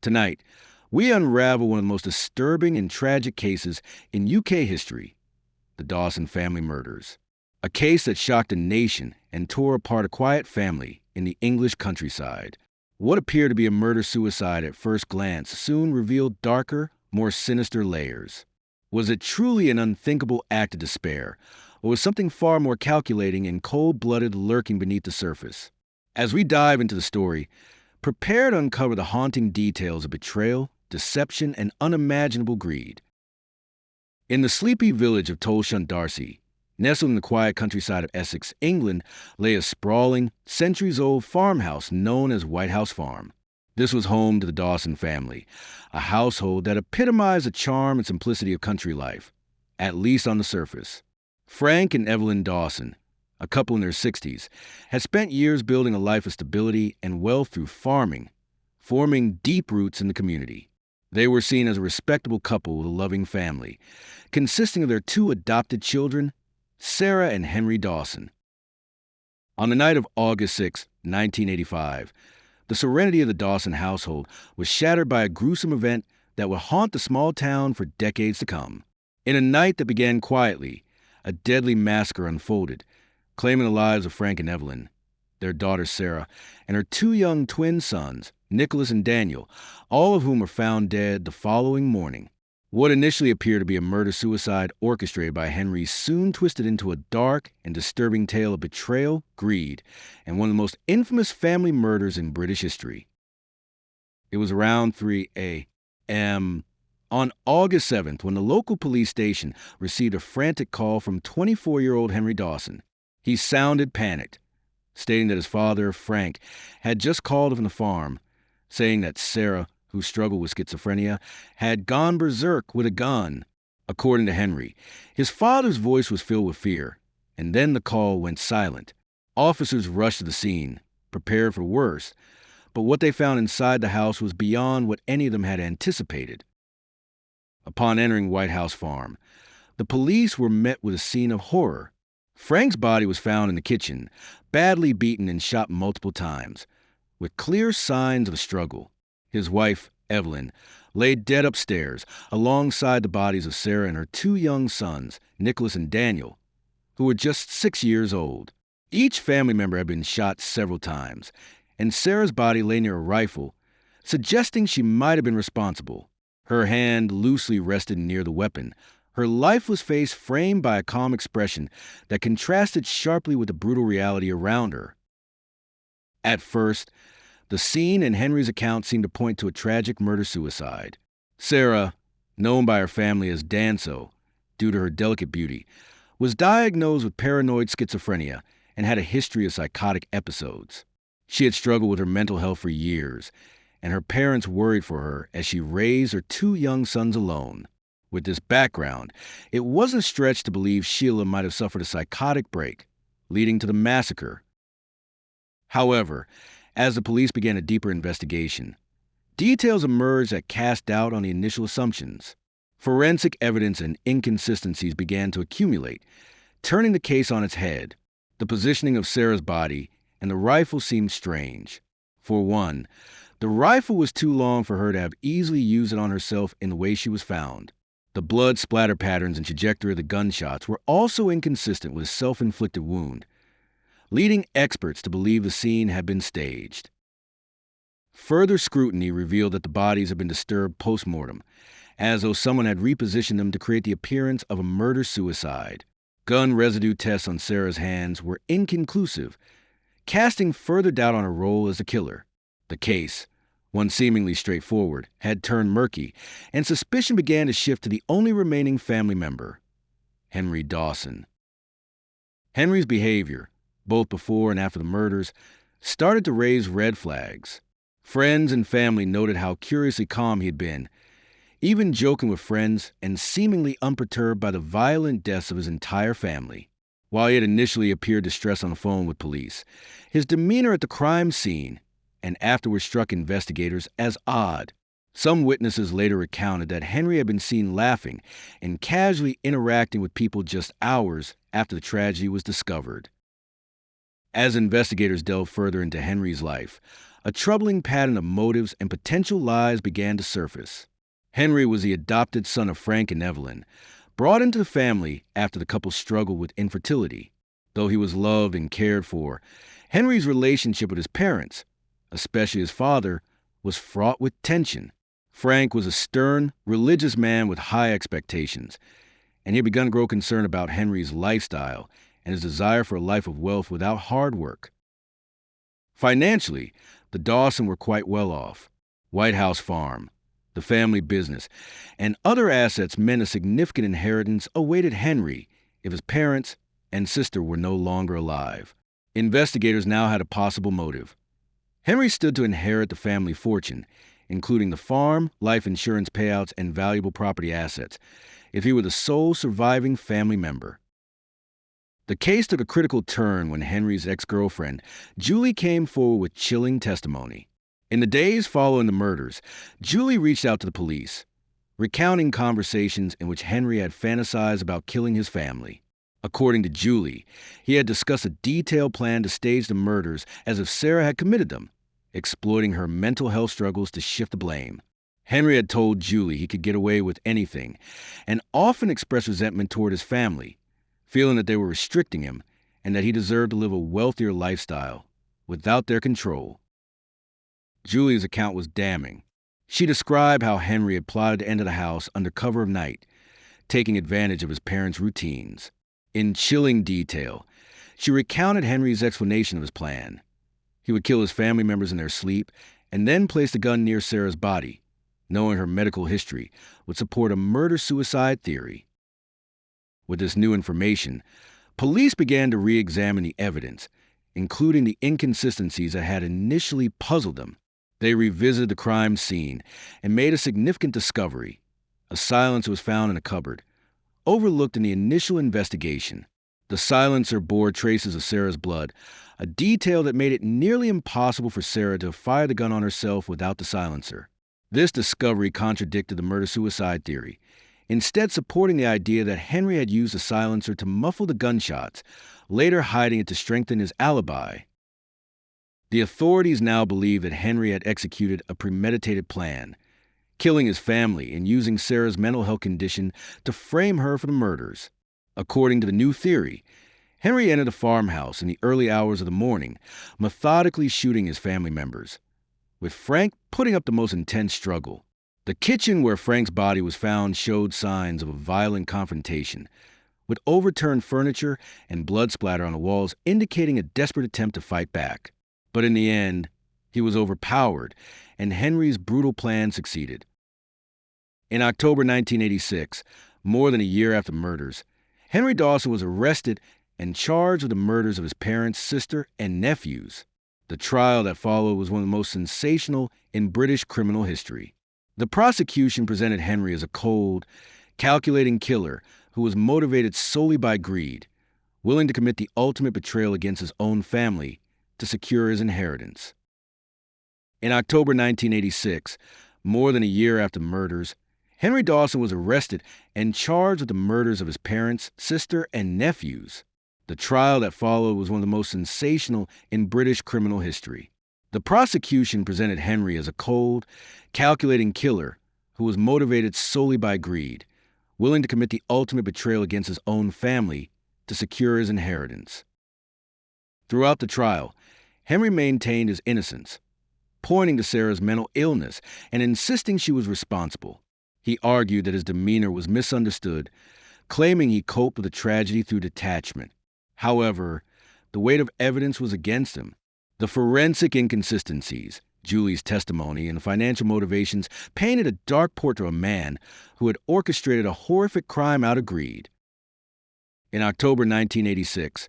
Tonight, we unravel one of the most disturbing and tragic cases in UK history, the Dawson Family Murders. A case that shocked a nation and tore apart a quiet family in the English countryside. What appeared to be a murder-suicide at first glance soon revealed darker, more sinister layers. Was it truly an unthinkable act of despair, or was something far more calculating and cold-blooded lurking beneath the surface? As we dive into the story, prepare to uncover the haunting details of betrayal, deception, and unimaginable greed. In the sleepy village of Tolshunt-Darcy, nestled in the quiet countryside of Essex, England, lay a sprawling, centuries-old farmhouse known as White House Farm. This was home to the Dawson family, a household that epitomized the charm and simplicity of country life, at least on the surface. Frank and Evelyn Dawson, a couple in their 60s, had spent years building a life of stability and wealth through farming, forming deep roots in the community. They were seen as a respectable couple with a loving family, consisting of their two adopted children, Sarah and Henry Dawson. On the night of August 6, 1985, the serenity of the Dawson household was shattered by a gruesome event that would haunt the small town for decades to come. In a night that began quietly, a deadly massacre unfolded, claiming the lives of Frank and Evelyn, their daughter Sarah, and her two young twin sons, Nicholas and Daniel, all of whom were found dead the following morning. What initially appeared to be a murder-suicide orchestrated by Henry soon twisted into a dark and disturbing tale of betrayal, greed, and one of the most infamous family murders in British history. It was around 3 a.m. on August 7th when the local police station received a frantic call from 24-year-old Henry Dawson. He sounded panicked, stating that his father, Frank, had just called from the farm, saying that Sarah, who struggled with schizophrenia, had gone berserk with a gun. According to Henry, his father's voice was filled with fear, and then the call went silent. Officers rushed to the scene, prepared for worse, but what they found inside the house was beyond what any of them had anticipated. Upon entering White House Farm, the police were met with a scene of horror. Frank's body was found in the kitchen, badly beaten and shot multiple times, with clear signs of a struggle. His wife, Evelyn, lay dead upstairs alongside the bodies of Sarah and her two young sons, Nicholas and Daniel, who were just 6 years old. Each family member had been shot several times, and Sarah's body lay near a rifle, suggesting she might have been responsible. Her hand loosely rested near the weapon, her lifeless face framed by a calm expression that contrasted sharply with the brutal reality around her. At first, the scene and Henry's account seemed to point to a tragic murder-suicide. Sarah, known by her family as Danso, due to her delicate beauty, was diagnosed with paranoid schizophrenia and had a history of psychotic episodes. She had struggled with her mental health for years, and her parents worried for her as she raised her two young sons alone. With this background, it wasn't a stretch to believe Sheila might have suffered a psychotic break, leading to the massacre. However, as the police began a deeper investigation, details emerged that cast doubt on the initial assumptions. Forensic evidence and inconsistencies began to accumulate, turning the case on its head. The positioning of Sarah's body and the rifle seemed strange. For one, the rifle was too long for her to have easily used it on herself in the way she was found. The blood splatter patterns and trajectory of the gunshots were also inconsistent with a self-inflicted wound, leading experts to believe the scene had been staged. Further scrutiny revealed that the bodies had been disturbed post-mortem, as though someone had repositioned them to create the appearance of a murder-suicide. Gun residue tests on Sarah's hands were inconclusive, casting further doubt on her role as the killer. The case, one seemingly straightforward, had turned murky, and suspicion began to shift to the only remaining family member, Henry Dawson. Henry's behavior, both before and after the murders, started to raise red flags. Friends and family noted how curiously calm he had been, even joking with friends and seemingly unperturbed by the violent deaths of his entire family. While he had initially appeared distressed on the phone with police, his demeanor at the crime scene and afterwards struck investigators as odd. Some witnesses later recounted that Henry had been seen laughing and casually interacting with people just hours after the tragedy was discovered. As investigators delved further into Henry's life, a troubling pattern of motives and potential lies began to surface. Henry was the adopted son of Frank and Evelyn, brought into the family after the couple struggled with infertility. Though he was loved and cared for, Henry's relationship with his parents, especially his father, was fraught with tension. Frank was a stern, religious man with high expectations, and he had begun to grow concerned about Henry's lifestyle and his desire for a life of wealth without hard work. Financially, the Dawson were quite well off. White House Farm, the family business, and other assets meant a significant inheritance awaited Henry if his parents and sister were no longer alive. Investigators now had a possible motive. Henry stood to inherit the family fortune, including the farm, life insurance payouts, and valuable property assets, if he were the sole surviving family member. The case took a critical turn when Henry's ex-girlfriend, Julie, came forward with chilling testimony. In the days following the murders, Julie reached out to the police, recounting conversations in which Henry had fantasized about killing his family. According to Julie, he had discussed a detailed plan to stage the murders as if Sarah had committed them, exploiting her mental health struggles to shift the blame. Henry had told Julie he could get away with anything, and often expressed resentment toward his family, feeling that they were restricting him and that he deserved to live a wealthier lifestyle without their control. Julie's account was damning. She described how Henry had plotted to enter the house under cover of night, taking advantage of his parents' routines. In chilling detail, she recounted Henry's explanation of his plan. He would kill his family members in their sleep and then place the gun near Sarah's body, knowing her medical history would support a murder-suicide theory. With this new information, police began to re-examine the evidence, including the inconsistencies that had initially puzzled them. They revisited the crime scene and made a significant discovery. A silencer was found in a cupboard, overlooked in the initial investigation. The silencer bore traces of Sarah's blood, a detail that made it nearly impossible for Sarah to fire the gun on herself without the silencer. This discovery contradicted the murder-suicide theory, instead supporting the idea that Henry had used the silencer to muffle the gunshots, later hiding it to strengthen his alibi. The authorities now believe that Henry had executed a premeditated plan, killing his family and using Sarah's mental health condition to frame her for the murders. According to the new theory, Henry entered the farmhouse in the early hours of the morning, methodically shooting his family members, with Frank putting up the most intense struggle. The kitchen where Frank's body was found showed signs of a violent confrontation, with overturned furniture and blood splatter on the walls indicating a desperate attempt to fight back. But in the end, he was overpowered, and Henry's brutal plan succeeded. In October 1986, more than a year after the murders, Henry Dawson was arrested and charged with the murders of his parents, sister, and nephews. The trial that followed was one of the most sensational in British criminal history. The prosecution presented Henry as a cold, calculating killer who was motivated solely by greed, willing to commit the ultimate betrayal against his own family to secure his inheritance. In October 1986, more than a year after the murders, Henry Dawson was arrested and charged with the murders of his parents, sister, and nephews. The trial that followed was one of the most sensational in British criminal history. The prosecution presented Henry as a cold, calculating killer who was motivated solely by greed, willing to commit the ultimate betrayal against his own family to secure his inheritance. Throughout the trial, Henry maintained his innocence, pointing to Sarah's mental illness and insisting she was responsible. He argued that his demeanor was misunderstood, claiming he coped with the tragedy through detachment. However, the weight of evidence was against him. The forensic inconsistencies, Julie's testimony, and the financial motivations painted a dark portrait of a man who had orchestrated a horrific crime out of greed. In October 1986,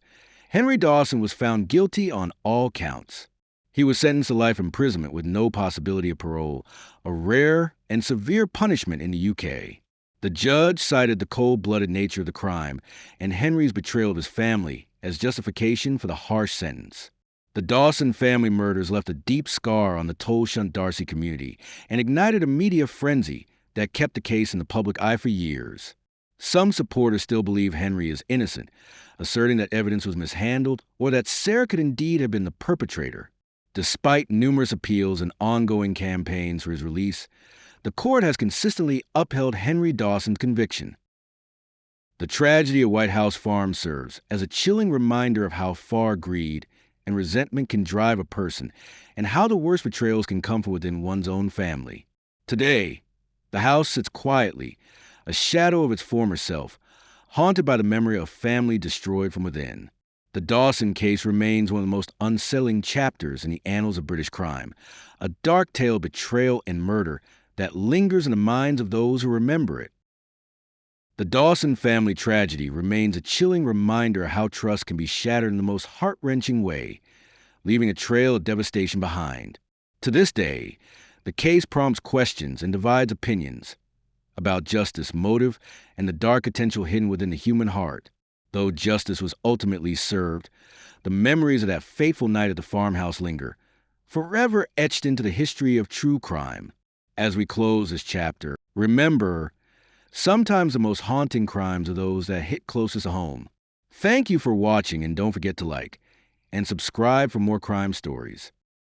Henry Dawson was found guilty on all counts. He was sentenced to life imprisonment with no possibility of parole, a rare and severe punishment in the UK. The judge cited the cold-blooded nature of the crime and Henry's betrayal of his family as justification for the harsh sentence. The Dawson family murders left a deep scar on the Toll-Shunt Darcy community and ignited a media frenzy that kept the case in the public eye for years. Some supporters still believe Henry is innocent, asserting that evidence was mishandled or that Sarah could indeed have been the perpetrator. Despite numerous appeals and ongoing campaigns for his release, the court has consistently upheld Henry Dawson's conviction. The tragedy of White House Farm serves as a chilling reminder of how far greed and resentment can drive a person, and how the worst betrayals can come from within one's own family. Today, the house sits quietly, a shadow of its former self, haunted by the memory of family destroyed from within. The Dawson case remains one of the most unsettling chapters in the annals of British crime, a dark tale of betrayal and murder that lingers in the minds of those who remember it. The Dawson family tragedy remains a chilling reminder of how trust can be shattered in the most heart-wrenching way, leaving a trail of devastation behind. To this day, the case prompts questions and divides opinions about justice, motive, and the dark potential hidden within the human heart. Though justice was ultimately served, the memories of that fateful night at the farmhouse linger, forever etched into the history of true crime. As we close this chapter, remember, sometimes the most haunting crimes are those that hit closest to home. Thank you for watching, and don't forget to like and subscribe for more crime stories.